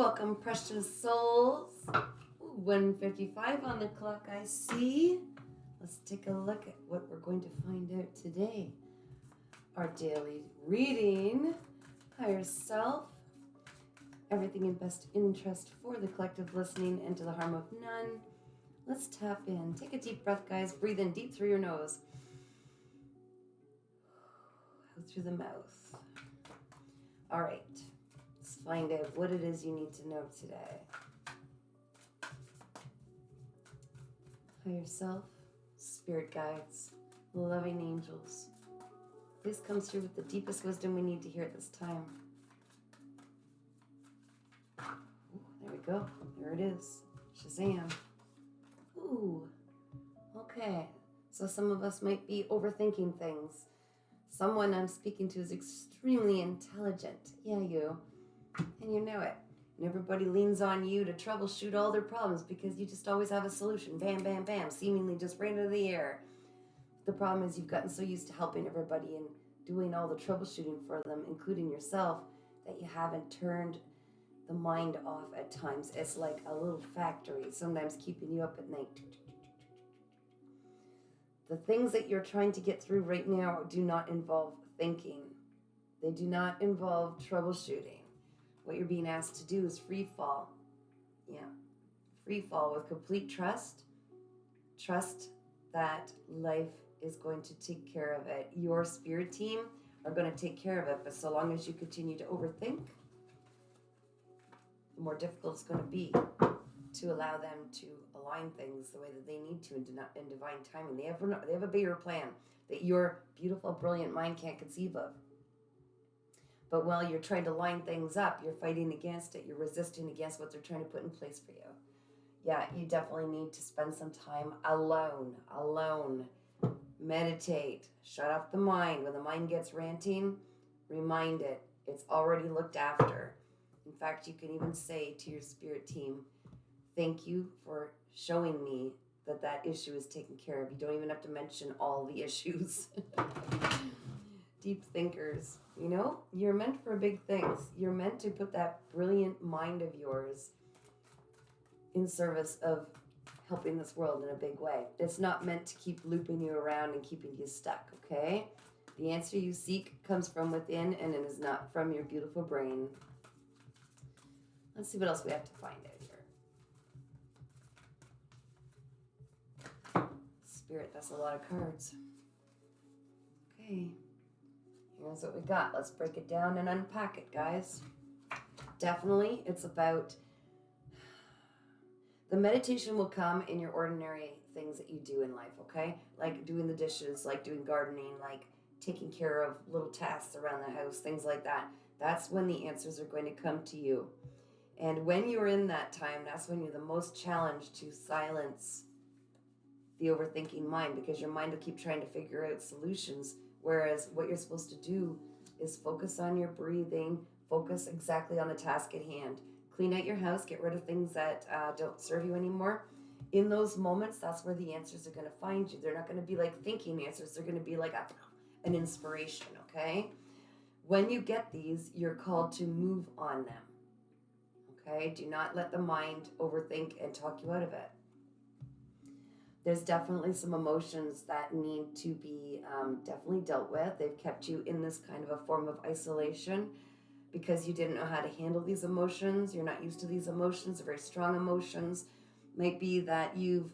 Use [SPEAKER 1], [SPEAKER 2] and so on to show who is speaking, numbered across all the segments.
[SPEAKER 1] Welcome, precious souls. 1:55 on the clock, I see. Let's take a look at what we're going to find out today. Our daily reading, higher self, everything in best interest for the collective listening and to the harm of none. Let's tap in. Take a deep breath, guys. Breathe in deep through your nose. Out through the mouth. All right. Let's find out what it is you need to know today. Higher self, spirit guides, loving angels. This comes through with the deepest wisdom we need to hear at this time. Ooh, there we go. There it is. Shazam. Ooh. Okay. So some of us might be overthinking things. Someone I'm speaking to is extremely intelligent. Yeah, you. And you know it. And everybody leans on you to troubleshoot all their problems because you just always have a solution. Bam, bam, bam. Seemingly just right into the air. The problem is you've gotten so used to helping everybody and doing all the troubleshooting for them, including yourself, that you haven't turned the mind off at times. It's like a little factory, sometimes keeping you up at night. The things that you're trying to get through right now do not involve thinking. They do not involve troubleshooting. What you're being asked to do is free fall. Yeah. Free fall with complete trust. Trust that life is going to take care of it. Your spirit team are going to take care of it. But so long as you continue to overthink, the more difficult it's going to be to allow them to align things the way that they need to in divine timing. They have a bigger plan that your beautiful, brilliant mind can't conceive of. But while you're trying to line things up, you're fighting against it. You're resisting against what they're trying to put in place for you. Yeah, you definitely need to spend some time alone. Meditate. Shut off the mind. When the mind gets ranting, remind it. It's already looked after. In fact, you can even say to your spirit team, thank you for showing me that issue is taken care of. You don't even have to mention all the issues. Deep thinkers, you know, you're meant for big things. You're meant to put that brilliant mind of yours in service of helping this world in a big way. It's not meant to keep looping you around and keeping you stuck, okay? The answer you seek comes from within and it is not from your beautiful brain. Let's see what else we have to find out here. Spirit, that's a lot of cards. Okay. Here's what we got. Let's break it down and unpack it, guys. Definitely, it's about the meditation will come in your ordinary things that you do in life, okay? Like doing the dishes, like doing gardening, like taking care of little tasks around the house, things like that. That's when the answers are going to come to you. And when you're in that time, that's when you're the most challenged to silence the overthinking mind, because your mind will keep trying to figure out solutions. Whereas what you're supposed to do is focus on your breathing, focus exactly on the task at hand. Clean out your house, get rid of things that don't serve you anymore. In those moments, that's where the answers are going to find you. They're not going to be like thinking answers. They're going to be like an inspiration, okay? When you get these, you're called to move on them, okay? Do not let the mind overthink and talk you out of it. There's definitely some emotions that need to be definitely dealt with. They've kept you in this kind of a form of isolation because you didn't know how to handle these emotions. You're not used to these emotions. They're very strong emotions. Might be that you've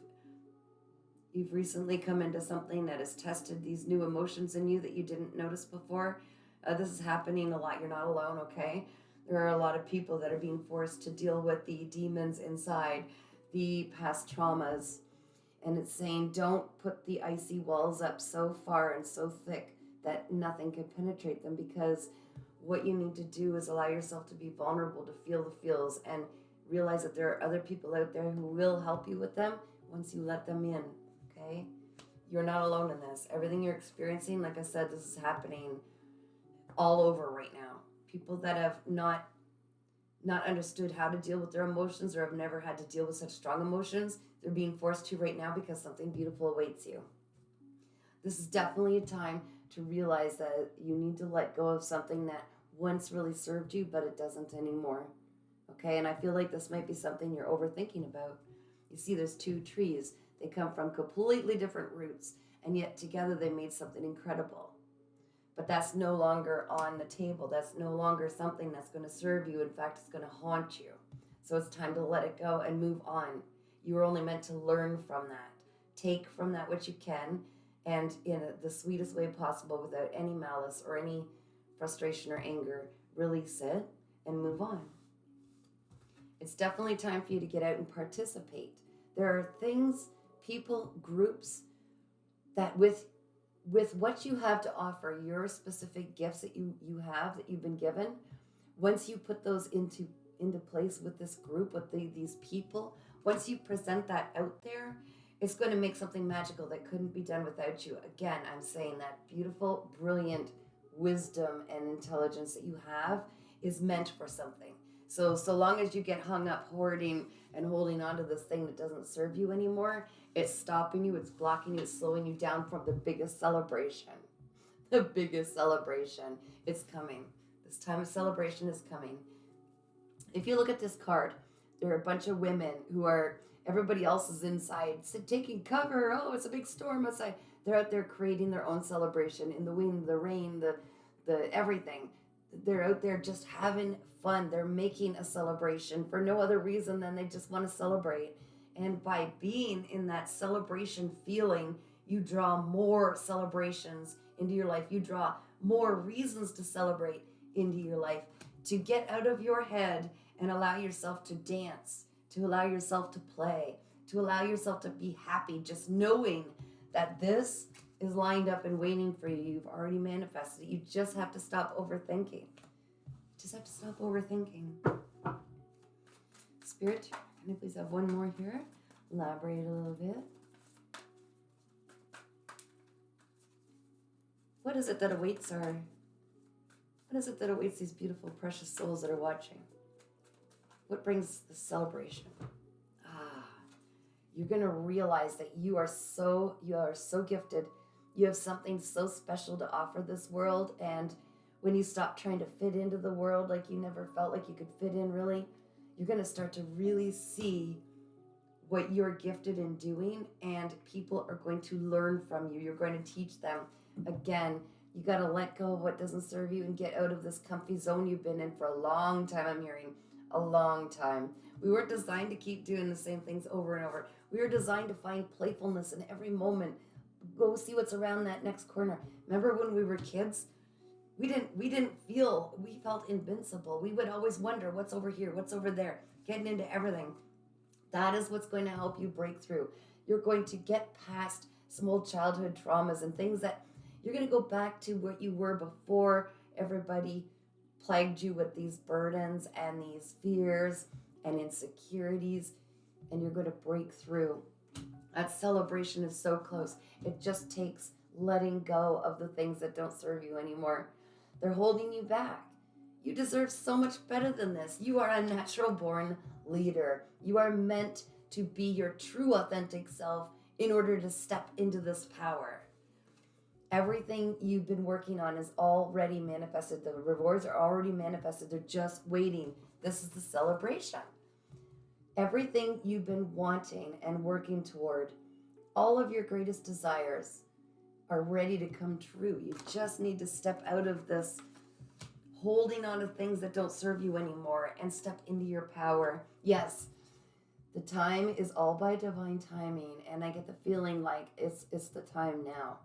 [SPEAKER 1] recently come into something that has tested these new emotions in you that you didn't notice before. This is happening a lot. You're not alone, okay? There are a lot of people that are being forced to deal with the demons inside, the past traumas. And it's saying, don't put the icy walls up so far and so thick that nothing can penetrate them, because what you need to do is allow yourself to be vulnerable, to feel the feels, and realize that there are other people out there who will help you with them once you let them in, okay? You're not alone in this. Everything you're experiencing, like I said, this is happening all over right now. People that have not understood how to deal with their emotions or have never had to deal with such strong emotions, they're being forced to right now because something beautiful awaits you. This is definitely a time to realize that you need to let go of something that once really served you, but it doesn't anymore. Okay, and I feel like this might be something you're overthinking about. You see, there's two trees. They come from completely different roots, and yet together they made something incredible. But that's no longer on the table. That's no longer something that's going to serve you. In fact, it's going to haunt you. So it's time to let it go and move on. You were only meant to learn from that. Take from that what you can, and in the sweetest way possible, without any malice or any frustration or anger, release it and move on. It's definitely time for you to get out and participate. There are things, people, groups that with what you have to offer, your specific gifts that you have, that you've been given, once you put those into place with this group, with these people, once you present that out there, it's going to make something magical that couldn't be done without you. Again, I'm saying that beautiful, brilliant wisdom and intelligence that you have is meant for something. So long as you get hung up hoarding and holding on to this thing that doesn't serve you anymore, it's stopping you, it's blocking you, it's slowing you down from the biggest celebration. The biggest celebration is coming. This time of celebration is coming. If you look at this card, there are a bunch of women who are, everybody else is inside, taking cover. Oh, it's a big storm outside. They're out there creating their own celebration in the wind, the rain, the everything. They're out there just having fun. They're making a celebration for no other reason than they just want to celebrate. And by being in that celebration feeling, you draw more celebrations into your life. You draw more reasons to celebrate into your life, to get out of your head and allow yourself to dance, to allow yourself to play, to allow yourself to be happy, just knowing that this is lined up and waiting for you. You've already manifested it. You just have to stop overthinking. Just have to stop overthinking. Spirit, can I please have one more here? Elaborate a little bit. What is it that awaits what is it that awaits these beautiful, precious souls that are watching? What brings the celebration? You're going to realize that you are so gifted. You have something so special to offer this world. And when you stop trying to fit into the world like you never felt like you could fit in, really, you're going to start to really see what you're gifted in doing, and people are going to learn from you. You're going to teach them. Again, you got to let go of what doesn't serve you and get out of this comfy zone you've been in for a long time. I'm hearing a long time. We weren't designed to keep doing the same things over and over. We were designed to find playfulness in every moment. Go see what's around that next corner. Remember when we were kids? We felt invincible. We would always wonder what's over here, what's over there, getting into everything. That is what's going to help you break through. You're going to get past some old childhood traumas and things that you're going to go back to what you were before everybody plagued you with these burdens and these fears and insecurities, and you're going to break through. That celebration is so close. It just takes letting go of the things that don't serve you anymore. They're holding you back. You deserve so much better than this. You are a natural born leader. You are meant to be your true authentic self in order to step into this power. Everything you've been working on is already manifested. The rewards are already manifested. They're just waiting. This is the celebration. Everything you've been wanting and working toward, all of your greatest desires are ready to come true. You just need to step out of this holding on to things that don't serve you anymore and step into your power. Yes, the time is all by divine timing, and I get the feeling like it's the time now.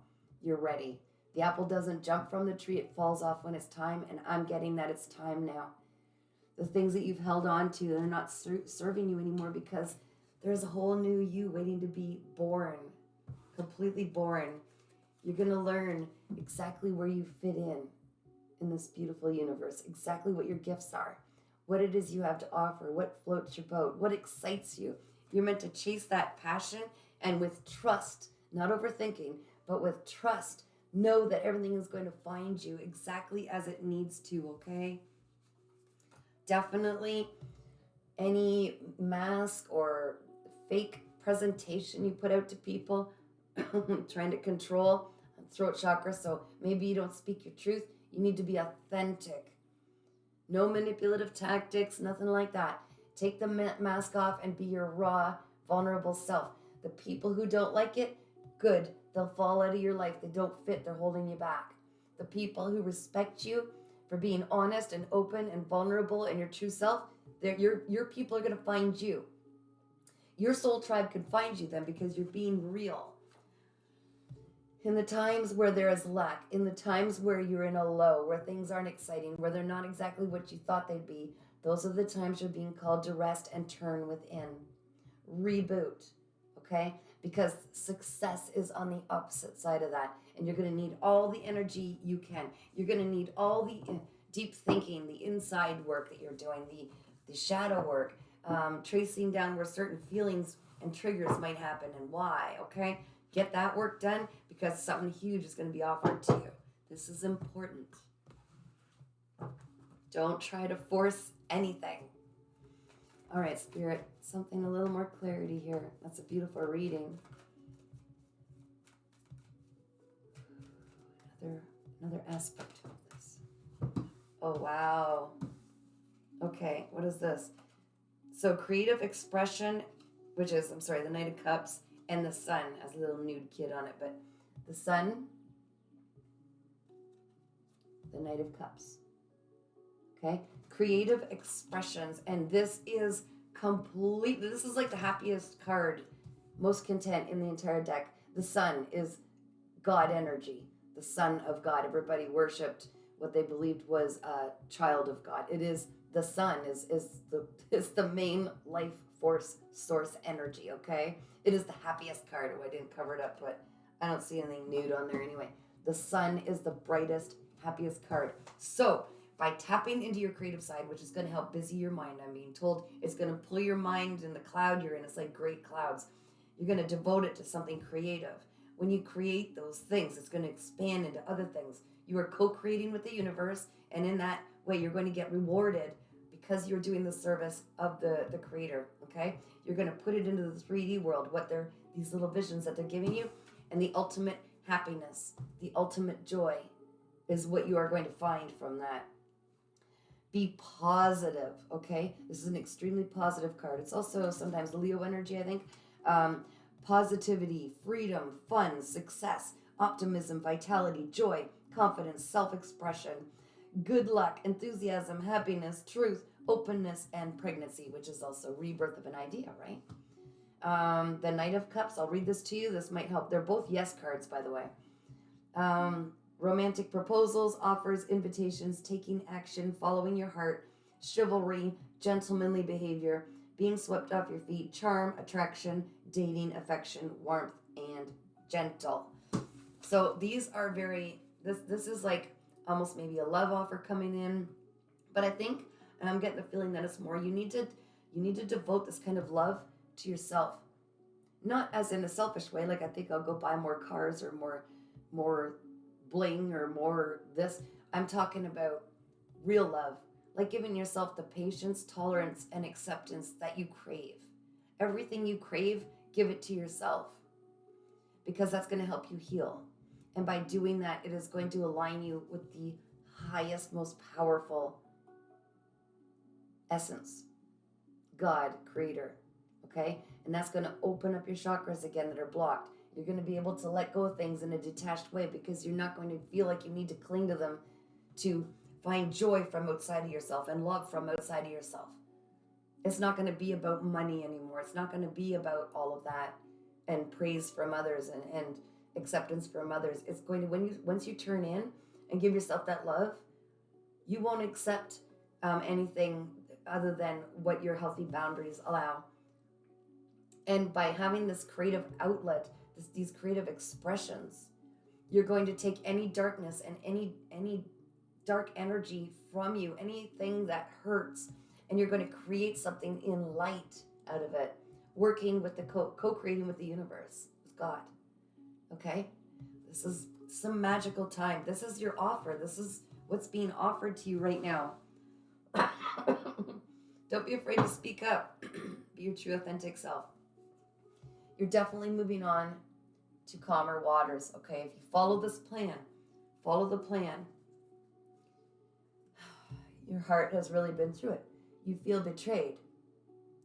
[SPEAKER 1] You're ready. The apple doesn't jump from the tree, it falls off when it's time, and I'm getting that it's time now. The things that you've held on to, they're not serving you anymore because there's a whole new you waiting to be born, completely born. You're going to learn exactly where you fit in this beautiful universe, exactly what your gifts are, what it is you have to offer, what floats your boat, what excites you. You're meant to chase that passion, and with trust, not overthinking, but with trust, know that everything is going to find you exactly as it needs to, okay? Definitely any mask or fake presentation you put out to people, trying to control throat chakra, so maybe you don't speak your truth. You need to be authentic. No manipulative tactics, nothing like that. Take the mask off and be your raw, vulnerable self. The people who don't like it, good. They'll fall out of your life. They don't fit. They're holding you back. The people who respect you for being honest and open and vulnerable and your true self, your people are going to find you. Your soul tribe can find you then because you're being real. In the times where there is lack, in the times where you're in a low, where things aren't exciting, where they're not exactly what you thought they'd be, those are the times you're being called to rest and turn within. Reboot, okay? Because success is on the opposite side of that. And you're going to need all the energy you can. You're going to need all the deep thinking, the inside work that you're doing, the shadow work, tracing down where certain feelings and triggers might happen and why, okay? Get that work done because something huge is going to be offered to you. This is important. Don't try to force anything. All right, Spirit, something a little more clarity here. That's a beautiful reading. Another aspect of this. Oh, wow. Okay, what is this? So creative expression, which is, the Knight of Cups, and the Sun has a little nude kid on it, but the Sun, the Knight of Cups. Okay? Creative expressions, and this is like the happiest card, most content in the entire deck. The Sun is God energy, the Son of God. Everybody worshipped what they believed was a child of God. It is the Sun is the main life force source energy, okay? It is the happiest card. Oh, I didn't cover it up, but I don't see anything nude on there anyway. The Sun is the brightest, happiest card. So, by tapping into your creative side, which is going to help busy your mind, I'm being told, it's going to pull your mind in the cloud you're in. It's like great clouds. You're going to devote it to something creative. When you create those things, it's going to expand into other things. You are co-creating with the universe, and in that way, you're going to get rewarded because you're doing the service of the creator, okay? You're going to put it into the 3D world, these little visions that they're giving you, and the ultimate happiness, the ultimate joy is what you are going to find from that. Be positive, okay? This is an extremely positive card. It's also sometimes Leo energy, I think. Positivity, freedom, fun, success, optimism, vitality, joy, confidence, self-expression, good luck, enthusiasm, happiness, truth, openness, and pregnancy, which is also rebirth of an idea, right? The Knight of Cups, I'll read this to you. This might help. They're both yes cards, by the way. Romantic proposals, offers, invitations, taking action, following your heart, chivalry, gentlemanly behavior, being swept off your feet, charm, attraction, dating, affection, warmth, and gentle. So these are this is like almost maybe a love offer coming in, but I think, and I'm getting the feeling that it's more, you need to devote this kind of love to yourself. Not as in a selfish way, like I think I'll go buy more cars or more bling or more this. I'm talking about real love, like giving yourself the patience, tolerance, and acceptance that you crave. Everything you crave, give it to yourself, because that's going to help you heal. And by doing that, it is going to align you with the highest, most powerful essence, God, creator, okay? And that's going to open up your chakras again that are blocked. You're going to be able to let go of things in a detached way because you're not going to feel like you need to cling to them to find joy from outside of yourself and love from outside of yourself. It's not going to be about money anymore. It's not going to be about all of that and praise from others and acceptance from others. It's going to, once you turn in and give yourself that love, you won't accept anything other than what your healthy boundaries allow. And by having this creative outlet, these creative expressions, you're going to take any darkness and any dark energy from you, anything that hurts, and you're going to create something in light out of it, working with the co-creating with the universe, with God. Okay? This is some magical time. This is your offer. This is what's being offered to you right now. Don't be afraid to speak up. Be your true, authentic self. You're definitely moving on to calmer waters, okay? If you follow this plan, follow the plan, Your heart has really been through it. You feel betrayed.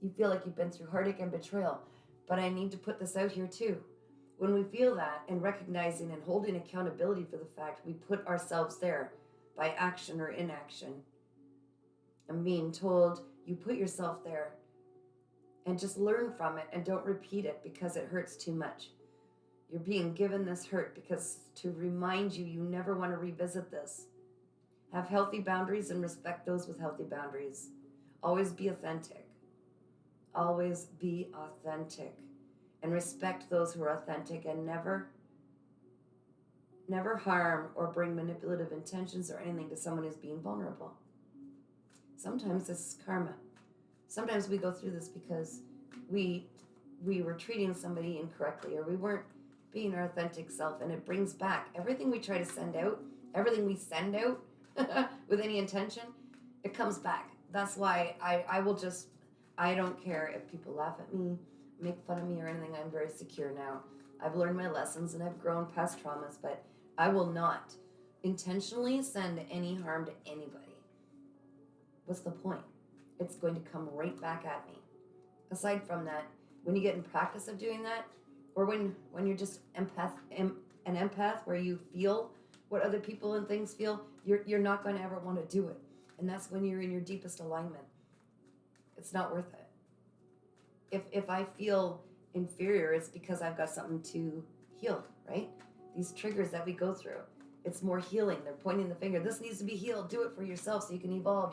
[SPEAKER 1] You feel like you've been through heartache and betrayal. But I need to put this out here too. When we feel that and recognizing and holding accountability for the fact we put ourselves there by action or inaction, and being told you put yourself there, and just learn from it and don't repeat it because it hurts too much. You're being given this hurt because to remind you you never want to revisit this. Have healthy boundaries and respect those with healthy boundaries. Always be authentic. Always be authentic. And respect those who are authentic, and never harm or bring manipulative intentions or anything to someone who's being vulnerable. Sometimes this is karma. Sometimes we go through this because we were treating somebody incorrectly, or we weren't being our authentic self, and it brings back everything we try to send out, everything we send out with any intention, it comes back. That's why I don't care if people laugh at me, make fun of me or anything. I'm very secure now. I've learned my lessons and I've grown past traumas, but I will not intentionally send any harm to anybody. What's the point? It's going to come right back at me. Aside from that, when you get in practice of doing that, or when you're just an empath where you feel what other people and things feel, you're not going to ever want to do it. And that's when you're in your deepest alignment. It's not worth it. If I feel inferior, it's because I've got something to heal, right? These triggers that we go through, it's more healing. They're pointing the finger. This needs to be healed. Do it for yourself so you can evolve.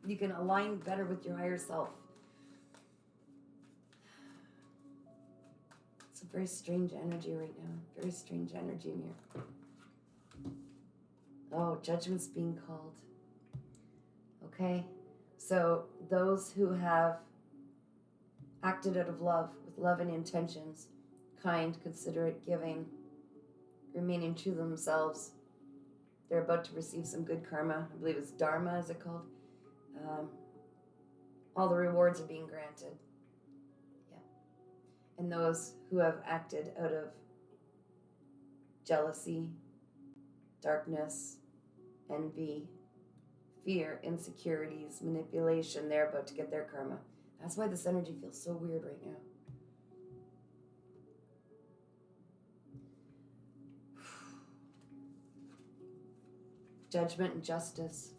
[SPEAKER 1] You can align better with your higher self. It's a very strange energy right now. Very strange energy in here. Oh, judgment's being called. Okay? So those who have acted out of love, with loving intentions, kind, considerate, giving, remaining true to themselves, they're about to receive some good karma. I believe it's dharma, is it called? All the rewards are being granted. Yeah. And those who have acted out of jealousy, darkness, envy, fear, insecurities, manipulation, they're about to get their karma. That's why this energy feels so weird right now. Judgment and justice.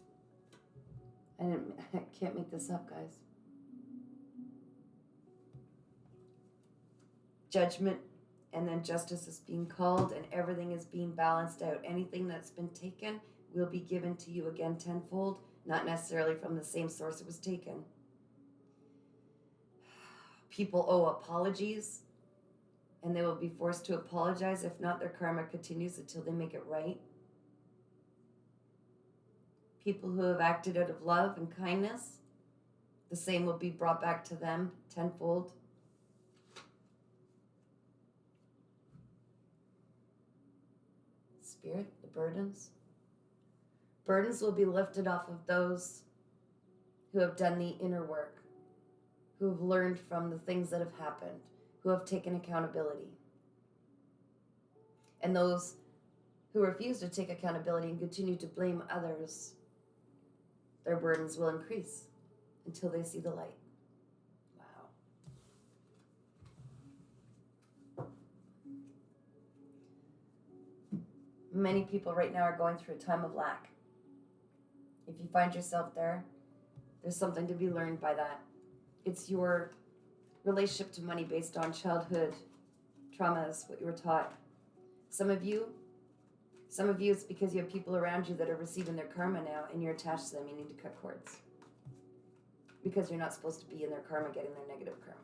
[SPEAKER 1] I can't make this up, guys. Judgment and then justice is being called, and everything is being balanced out. Anything that's been taken will be given to you again tenfold, not necessarily from the same source it was taken. People owe apologies, and they will be forced to apologize. If not, their karma continues until they make it right. People who have acted out of love and kindness, the same will be brought back to them tenfold. Spirit, the burdens. Burdens will be lifted off of those who have done the inner work, who have learned from the things that have happened, who have taken accountability. And those who refuse to take accountability and continue to blame others, their burdens will increase until they see the light. Wow. Many people right now are going through a time of lack. If you find yourself there, there's something to be learned by that. It's your relationship to money based on childhood traumas, what you were taught. Some of you, it's because you have people around you that are receiving their karma now, and you're attached to them. You need to cut cords. Because you're not supposed to be in their karma getting their negative karma.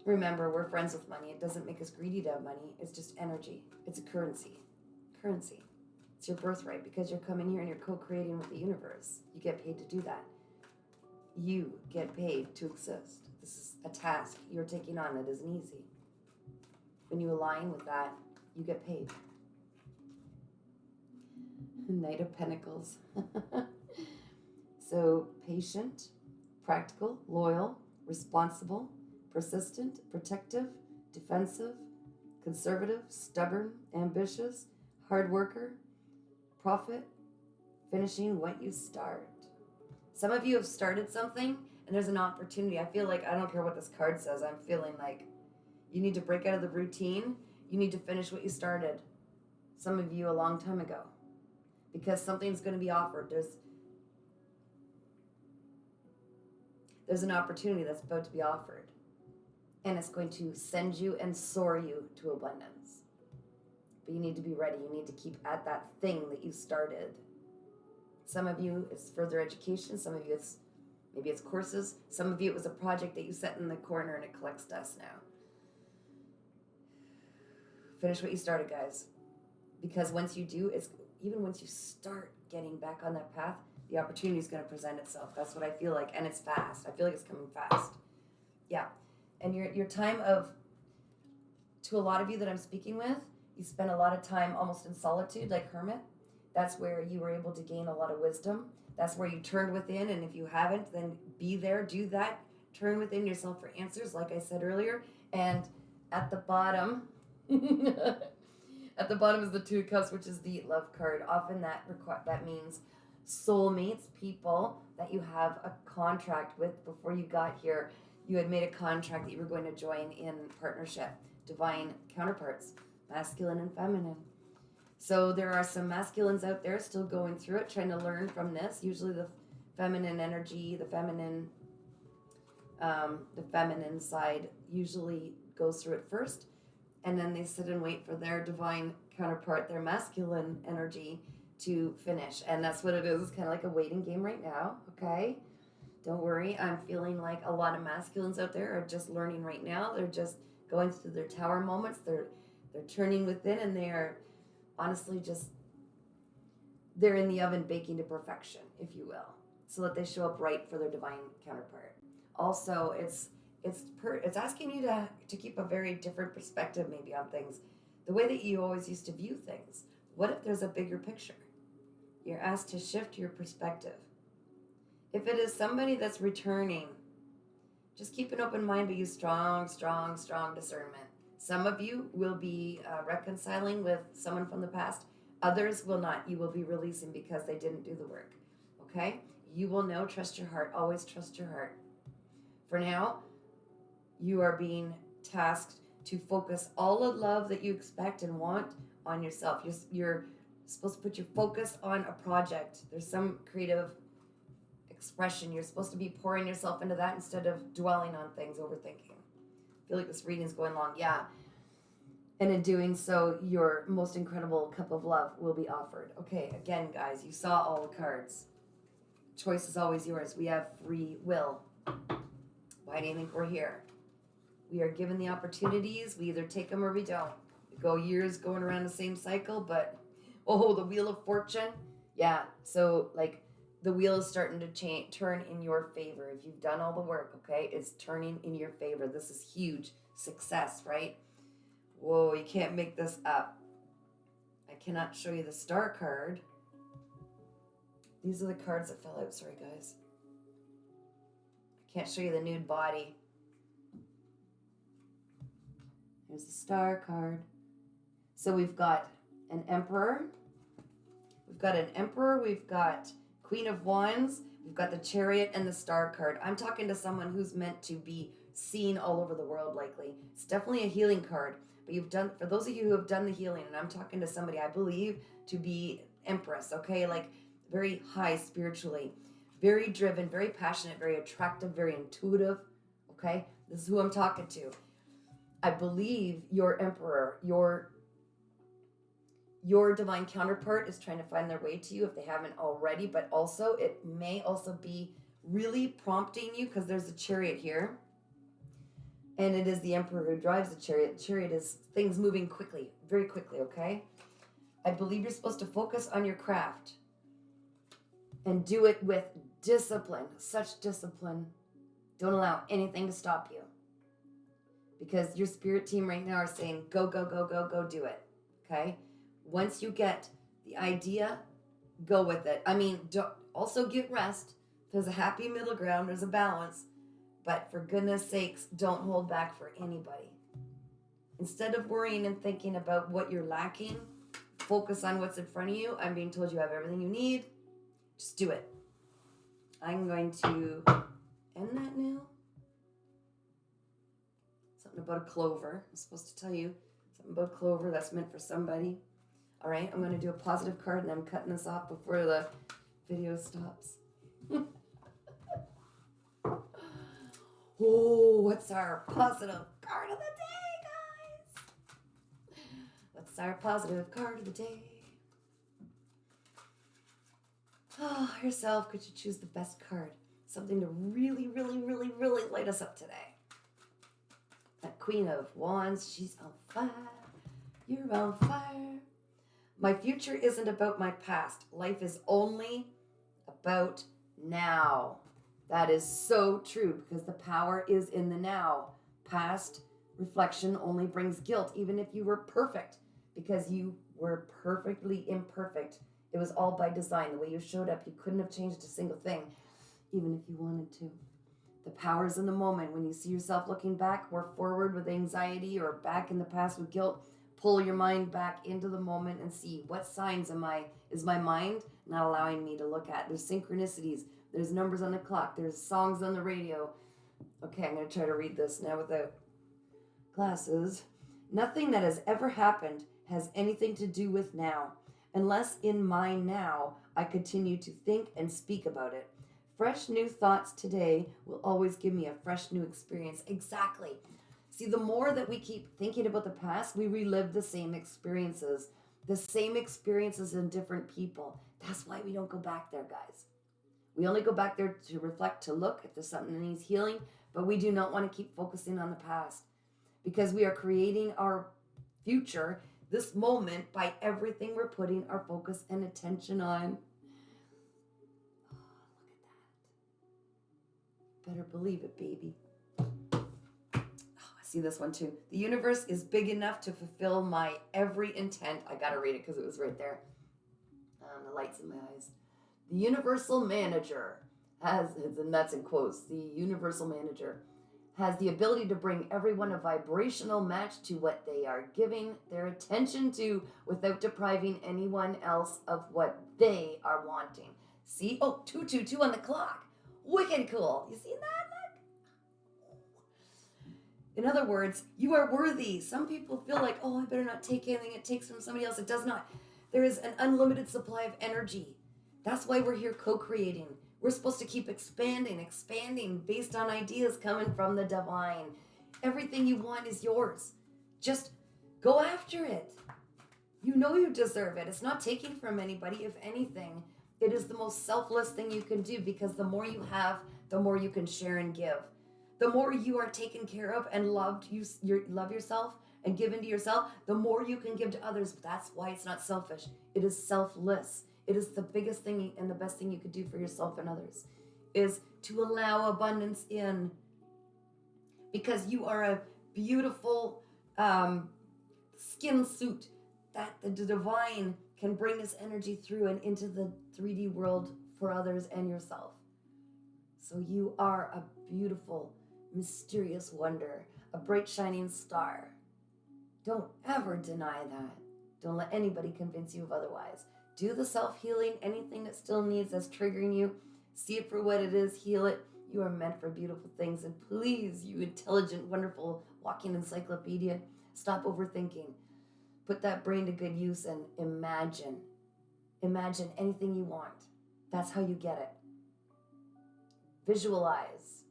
[SPEAKER 1] Remember, we're friends with money. It doesn't make us greedy to have money. It's just energy. It's a currency. Currency. It's your birthright, because you're coming here and you're co-creating with the universe. You get paid to do that. You get paid to exist. This is a task you're taking on that isn't easy. When you align with that, you get paid. Knight of Pentacles. So, patient, practical, loyal, responsible, persistent, protective, defensive, conservative, stubborn, ambitious, hard worker, prophet, finishing what you start. Some of you have started something and there's an opportunity. I feel like, I don't care what this card says, I'm feeling like you need to break out of the routine. You need to finish what you started. Some of you a long time ago. Because something's going to be offered. There's an opportunity that's about to be offered. And it's going to send you and soar you to abundance. But you need to be ready. You need to keep at that thing that you started. Some of you, it's further education. Some of you, maybe it's courses. Some of you, it was a project that you set in the corner and it collects dust now. Finish what you started, guys. Because once you do, even once you start getting back on that path, the opportunity is going to present itself. That's what I feel like. And it's fast. I feel like it's coming fast. Yeah. And your time to a lot of you that I'm speaking with, you spend a lot of time almost in solitude, like hermit. That's where you were able to gain a lot of wisdom. That's where you turned within. And if you haven't, then be there, do that. Turn within yourself for answers, like I said earlier. And at the bottom, at the bottom is the Two of Cups, which is the love card. Often that means soulmates, people that you have a contract with before you got here. You had made a contract that you were going to join in partnership. Divine counterparts, masculine and feminine. So there are some masculines out there still going through it, trying to learn from this. Usually the feminine energy, the feminine side usually goes through it first. And then they sit and wait for their divine counterpart, their masculine energy, to finish. And that's what it is. It's kind of like a waiting game right now, okay? Don't worry. I'm feeling like a lot of masculines out there are just learning right now. They're just going through their tower moments. They're turning within, and they are honestly they're in the oven baking to perfection, if you will, so that they show up right for their divine counterpart. Also, it's asking you to keep a very different perspective maybe on things, the way that you always used to view things. What if there's a bigger picture? You're asked to shift your perspective. If it is somebody that's returning, just keep an open mind, but use strong discernment. Some of you will be reconciling with someone from the past. Others will not. You will be releasing because they didn't do the work. Okay? You will know. Trust your heart. Always trust your heart. For now, you are being tasked to focus all the love that you expect and want on yourself. You're supposed to put your focus on a project. There's some creative expression. You're supposed to be pouring yourself into that instead of dwelling on things, overthinking. I feel like this reading is going long. Yeah. And in doing so, your most incredible cup of love will be offered. Okay, again, guys, you saw all the cards. Choice is always yours. We have free will. Why do you think we're here? We are given the opportunities. We either take them or we don't. We go years going around the same cycle, but, the Wheel of Fortune. Yeah, so, the wheel is starting to turn in your favor. If you've done all the work, okay, it's turning in your favor. This is huge success, right? Whoa, you can't make this up. I cannot show you the Star card. These are the cards that fell out. Sorry, guys. I can't show you the nude body. Here's the Star card. So we've got an Emperor. We've got Queen of Wands, we've got the Chariot and the Star card. I'm talking to someone who's meant to be seen all over the world likely. It's definitely a healing card, but for those of you who have done the healing, and I'm talking to somebody I believe to be Empress, okay? Very high spiritually, very driven, very passionate, very attractive, very intuitive, okay? This is who I'm talking to. I believe your Emperor, your divine counterpart is trying to find their way to you if they haven't already, but also it may also be really prompting you because there's a Chariot here. And it is the Emperor who drives the Chariot. The Chariot is things moving quickly, very quickly, okay? I believe you're supposed to focus on your craft and do it with discipline, such discipline. Don't allow anything to stop you. Because your spirit team right now are saying, go, go, go, go, go do it, okay? Once you get the idea, go with it. Also get rest. There's a happy middle ground. There's a balance. But for goodness sakes, don't hold back for anybody. Instead of worrying and thinking about what you're lacking, focus on what's in front of you. I'm being told you have everything you need. Just do it. I'm going to end that now. Something about a clover. I'm supposed to tell you something about clover that's meant for somebody. All right, I'm going to do a positive card, and I'm cutting this off before the video stops. Oh, what's our positive card of the day, guys? What's our positive card of the day? Oh, yourself, could you choose the best card? Something to really, really, really, really light us up today. That Queen of Wands, she's on fire. You're on fire. My future isn't about my past. Life is only about now. That is so true, because the power is in the now. Past reflection only brings guilt, even if you were perfect, because you were perfectly imperfect. It was all by design. The way you showed up, you couldn't have changed a single thing, even if you wanted to. The power is in the moment. When you see yourself looking back or forward with anxiety, or back in the past with guilt, pull your mind back into the moment and see, what signs is my mind not allowing me to look at? There's synchronicities. There's numbers on the clock. There's songs on the radio. Okay, I'm going to try to read this now without glasses. Nothing that has ever happened has anything to do with now, unless in my now I continue to think and speak about it. Fresh new thoughts today will always give me a fresh new experience. Exactly. See, the more that we keep thinking about the past, we relive the same experiences in different people. That's why we don't go back there, guys. We only go back there to reflect, to look if there's something that needs healing, but we do not want to keep focusing on the past, because we are creating our future, this moment, by everything we're putting our focus and attention on. Oh, look at that. Better believe it, baby. Oh, I see this one too. The universe is big enough to fulfill my every intent. I got to read it because it was right there. The light's in my eyes. The universal manager has, and that's in quotes, the universal manager has the ability to bring everyone a vibrational match to what they are giving their attention to, without depriving anyone else of what they are wanting. See? Oh, 222 on the clock. Wicked cool. You see that? Look. In other words, you are worthy. Some people feel like, oh, I better not take anything it takes from somebody else. It does not. There is an unlimited supply of energy. That's why we're here co-creating. We're supposed to keep expanding based on ideas coming from the divine. Everything you want is yours. Just go after it. You know you deserve it. It's not taking from anybody. If anything, it is the most selfless thing you can do, because the more you have, the more you can share and give. The more you are taken care of and loved, you love yourself and give into yourself, the more you can give to others. That's why it's not selfish. It is selfless. It is the biggest thing and the best thing you could do for yourself and others, is to allow abundance in, because you are a beautiful skin suit that the divine can bring this energy through and into the 3D world for others and yourself. So you are a beautiful, mysterious wonder, a bright shining star. Don't ever deny that. Don't let anybody convince you of otherwise. Do the self-healing. Anything that still needs, that's triggering you, see it for what it is, heal it. You are meant for beautiful things. And please, you intelligent, wonderful, walking encyclopedia, stop overthinking. Put that brain to good use and imagine. Imagine anything you want. That's how you get it. Visualize,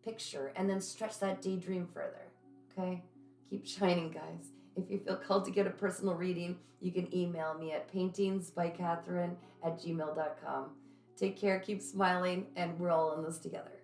[SPEAKER 1] picture, and then stretch that daydream further. Okay? Keep shining, guys. If you feel called to get a personal reading, you can email me at paintingsbycatherine@gmail.com. Take care, keep smiling, and we're all in this together.